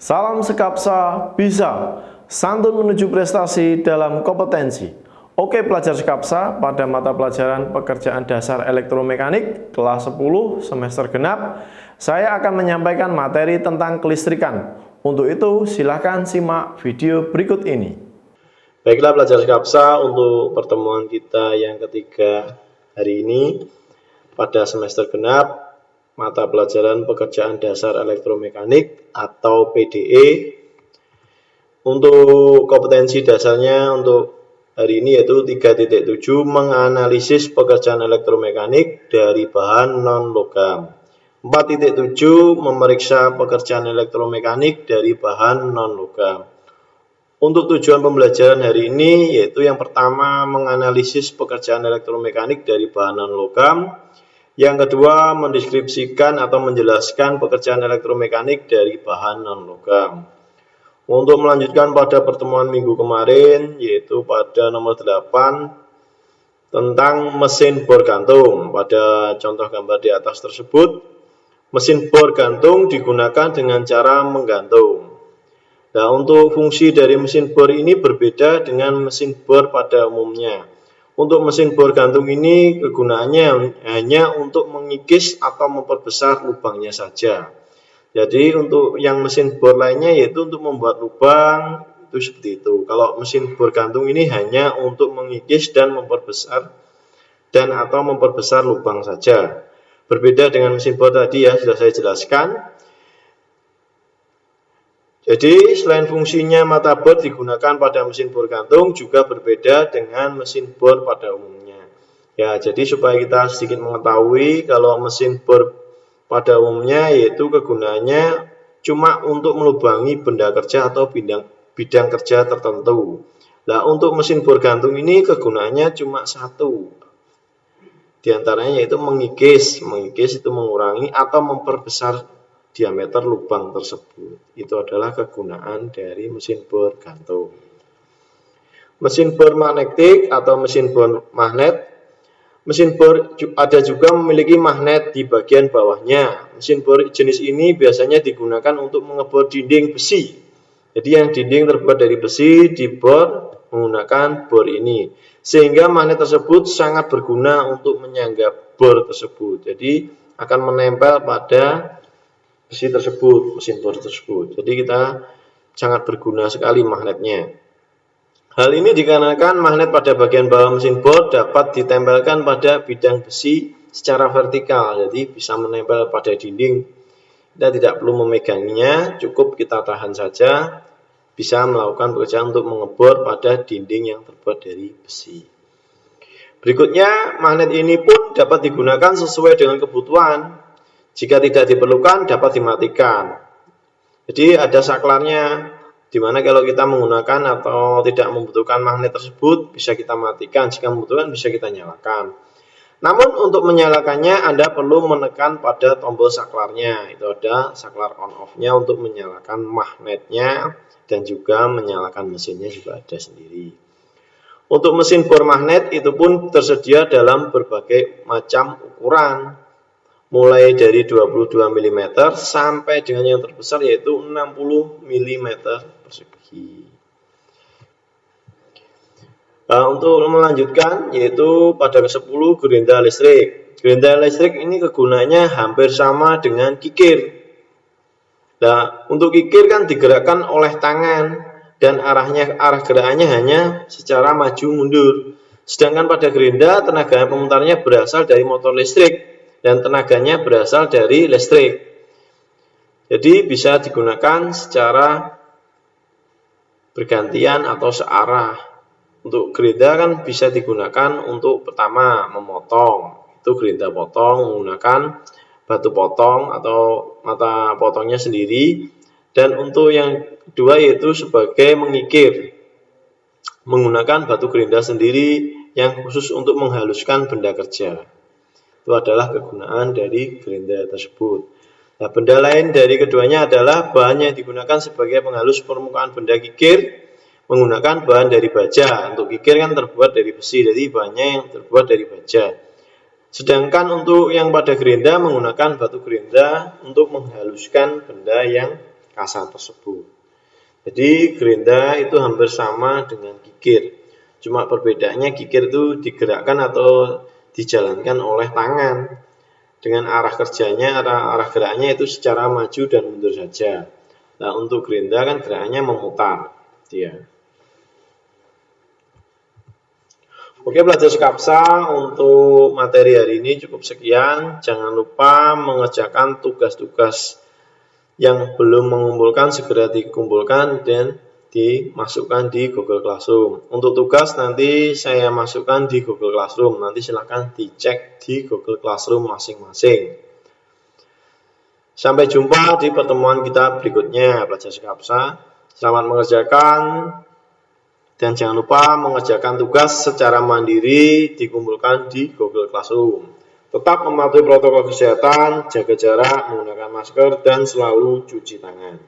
Salam Sekapsa bisa, santun menuju prestasi dalam kompetensi. Oke pelajar Sekapsa, pada mata pelajaran pekerjaan dasar elektromekanik kelas 10 semester genap, saya akan menyampaikan materi tentang kelistrikan. Untuk itu silahkan simak video berikut ini. Baiklah pelajar Sekapsa, untuk pertemuan kita yang ketiga hari ini pada semester genap mata pelajaran pekerjaan dasar elektromekanik atau PDE. Untuk kompetensi dasarnya untuk hari ini yaitu 3.7 menganalisis pekerjaan elektromekanik dari bahan non-logam. 4.7 memeriksa pekerjaan elektromekanik dari bahan non-logam. Untuk tujuan pembelajaran hari ini yaitu yang pertama menganalisis pekerjaan elektromekanik dari bahan non-logam. Yang kedua mendeskripsikan atau menjelaskan pekerjaan elektromekanik dari bahan non-logam. Untuk melanjutkan pada pertemuan minggu kemarin yaitu pada nomor 8 tentang mesin bor gantung. Pada contoh gambar di atas tersebut, mesin bor gantung digunakan dengan cara menggantung. Nah, untuk fungsi dari mesin bor ini berbeda dengan mesin bor pada umumnya. Untuk mesin bor gantung ini kegunaannya hanya untuk mengikis atau memperbesar lubangnya saja. Jadi untuk yang mesin bor lainnya yaitu untuk membuat lubang, itu seperti itu. Kalau mesin bor gantung ini hanya untuk mengikis dan memperbesar atau memperbesar lubang saja. Berbeda dengan mesin bor tadi ya, sudah saya jelaskan. Jadi selain fungsinya mata bor digunakan pada mesin bor gantung juga berbeda dengan mesin bor pada umumnya. Ya, jadi supaya kita sedikit mengetahui kalau mesin bor pada umumnya yaitu kegunaannya cuma untuk melubangi benda kerja atau bidang kerja tertentu. Nah, untuk mesin bor gantung ini kegunaannya cuma satu. Di antaranya yaitu mengikis. Mengikis itu mengurangi atau memperbesar diameter lubang tersebut. Itu adalah kegunaan dari mesin bor gantung. Mesin bor magnetik atau mesin bor magnet. Mesin bor ada juga memiliki magnet di bagian bawahnya. Mesin bor jenis ini biasanya digunakan untuk mengebor dinding besi. Jadi yang dinding terbuat dari besi dibor menggunakan bor ini. Sehingga magnet tersebut sangat berguna untuk menyangga bor tersebut. Jadi akan menempel pada besi tersebut, mesin bor tersebut. Jadi kita sangat berguna sekali magnetnya. Hal ini dikarenakan magnet pada bagian bawah mesin bor dapat ditempelkan pada bidang besi secara vertikal. Jadi bisa menempel pada dinding. Kita tidak perlu memeganginya, cukup kita tahan saja. Bisa melakukan pekerjaan untuk mengebor pada dinding yang terbuat dari besi. Berikutnya, magnet ini pun dapat digunakan sesuai dengan kebutuhan. Jika tidak diperlukan dapat dimatikan. Jadi ada saklarnya, di mana kalau kita menggunakan atau tidak membutuhkan magnet tersebut bisa kita matikan, jika membutuhkan bisa kita nyalakan. Namun untuk menyalakannya Anda perlu menekan pada tombol saklarnya. Itu ada saklar on off-nya untuk menyalakan magnetnya dan juga menyalakan mesinnya juga ada sendiri. Untuk mesin bor magnet itu pun tersedia dalam berbagai macam ukuran. Mulai dari 22 mm sampai dengan yang terbesar yaitu 60 mm persegi. Nah, untuk melanjutkan yaitu pada ke-10 gerinda listrik. Gerinda listrik ini kegunaannya hampir sama dengan kikir. Nah, untuk kikir kan digerakkan oleh tangan dan arah gerakannya hanya secara maju mundur. Sedangkan pada gerinda tenaga pemutarnya berasal dari motor listrik dan tenaganya berasal dari listrik. Jadi bisa digunakan secara bergantian atau searah. Untuk gerinda kan bisa digunakan untuk pertama memotong. Itu gerinda potong menggunakan batu potong atau mata potongnya sendiri. Dan untuk yang kedua yaitu sebagai mengikir. Menggunakan batu gerinda sendiri yang khusus untuk menghaluskan benda kerja. Itu adalah kegunaan dari gerinda tersebut. Nah, benda lain dari keduanya adalah bahan yang digunakan sebagai penghalus permukaan benda kikir menggunakan bahan dari baja. Untuk kikir kan terbuat dari besi, jadi bahannya yang terbuat dari baja. Sedangkan untuk yang pada gerinda menggunakan batu gerinda untuk menghaluskan benda yang kasar tersebut. Jadi gerinda itu hampir sama dengan kikir. Cuma perbedaannya kikir itu digerakkan atau dijalankan oleh tangan. Dengan arah kerjanya, arah geraknya itu secara maju dan mundur saja. Nah, untuk gerinda kan gerakannya memutar. Dia. Oke, belajar Skapsa untuk materi hari ini cukup sekian. Jangan lupa mengerjakan tugas-tugas yang belum mengumpulkan segera dikumpulkan dan dimasukkan di Google Classroom. Untuk tugas nanti saya masukkan di Google Classroom. Nanti silahkan dicek di Google Classroom masing-masing. Sampai jumpa di pertemuan kita berikutnya, belajar Skapsa. Selamat mengerjakan. Dan jangan lupa mengerjakan tugas secara mandiri dikumpulkan di Google Classroom. Tetap mematuhi protokol kesehatan, jaga jarak, menggunakan masker, dan selalu cuci tangan.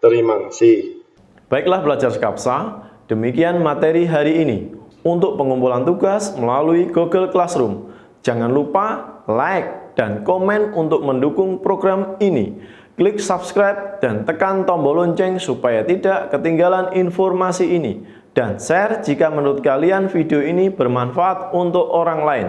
Terima kasih. Baiklah belajar Skapsa, demikian materi hari ini. Untuk pengumpulan tugas melalui Google Classroom, jangan lupa like dan komen untuk mendukung program ini. Klik subscribe dan tekan tombol lonceng supaya tidak ketinggalan informasi ini. Dan share jika menurut kalian video ini bermanfaat untuk orang lain.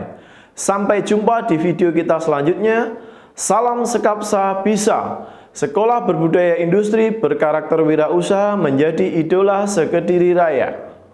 Sampai jumpa di video kita selanjutnya. Salam Skapsa bisa. Sekolah Berbudaya Industri berkarakter wirausaha menjadi idola sekediri raya.